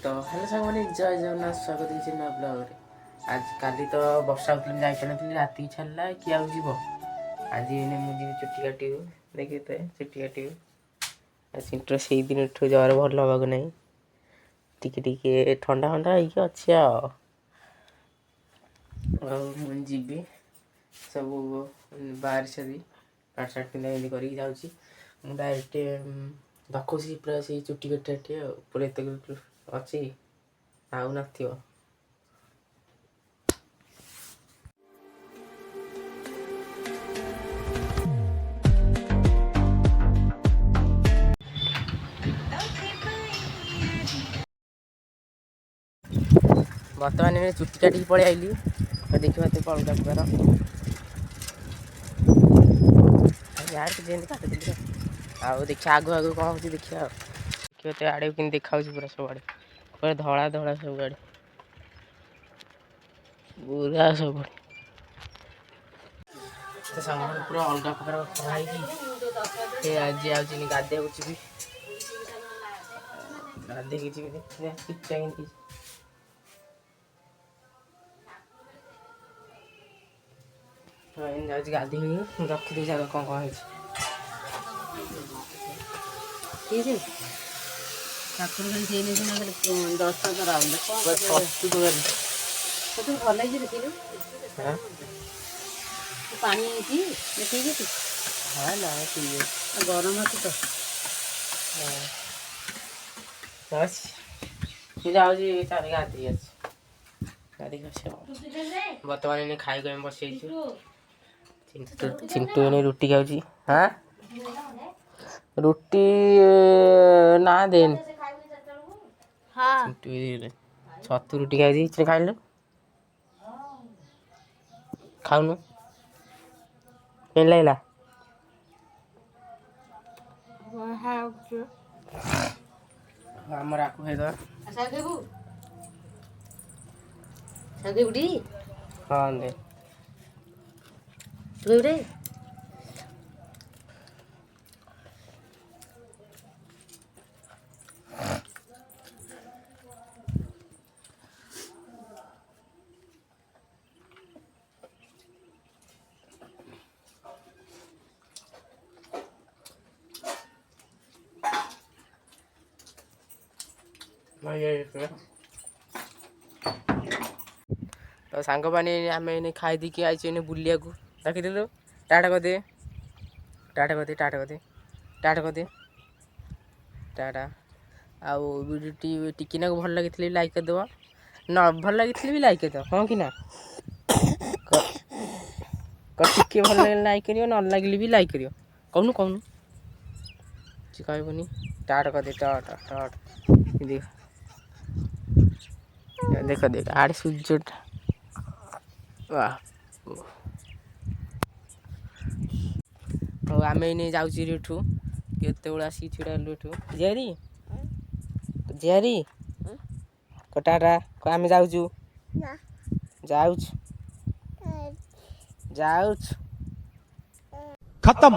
तो हेलो सामने जय जगन्नाथ स्वागत है नया ब्लॉग आज काली तो वर्षा होती जाइए राति छाड़ा कि आज जीव आज मुझे चुट्टी काटू देखिए तो चुट्टी काटू चिंटर से दिन जर भल हाँ ना टी ठंडा ठंडा हो अच्छे जी सब बाहर से पैंट सार्ट पिंधा कर डायरेक्ट देखो पूरा से चुट्टी कटा पूरा एत अच्छी आउ न बर्तमान चुट्टी काटिक पलि आइली देखा तो अलग प्रकार यार किसी काटिदी आउ देखिए आगु आगु कौन हो देखिए देखिए तो आड़े कि देखा पूरा सब आड़े पूरा धड़ा धड़ा सब आड़े पूरा सब तो सामान पूरा अलग प्रकार खाई आज आज गाधे जी गाधे जी देखिए आज गाधी रखी जगह कौन कौन है ठाकुर भल देखिलु पानी हाँ ना गरम अच्छी तो जाऊँगी गाधी गाधी बर्तमान खाई बस चिंटू ने रुटी खाऊँ हाँ रुटी ना देन चिंटू छतु रुटी खाई खाइल खाऊनु के लगला आमर आकु खाई हाँ दे तो सांग मैंने आम खाई दी आई बुलिया रखीदेलु टाटा करदे टाटा करदे टाटा करदे टाटा करदे टाटा आउ वीडियो टी ना भल लगी लाइक करदेव न भल लगी भी लाइक करदेव हाँ कि ना टी भल लगे लाइक कर न लगे भी लाइक कर कहूनु कहूनु कहबनी टाटा करदे टाटा टाटा देख देख आड़े सूर्यटा वाह हाँ आम जाऊँ केत आसिक छिड़ा एठू झियारी झियारी टाटा आम जाऊँ जाऊँ खत्म।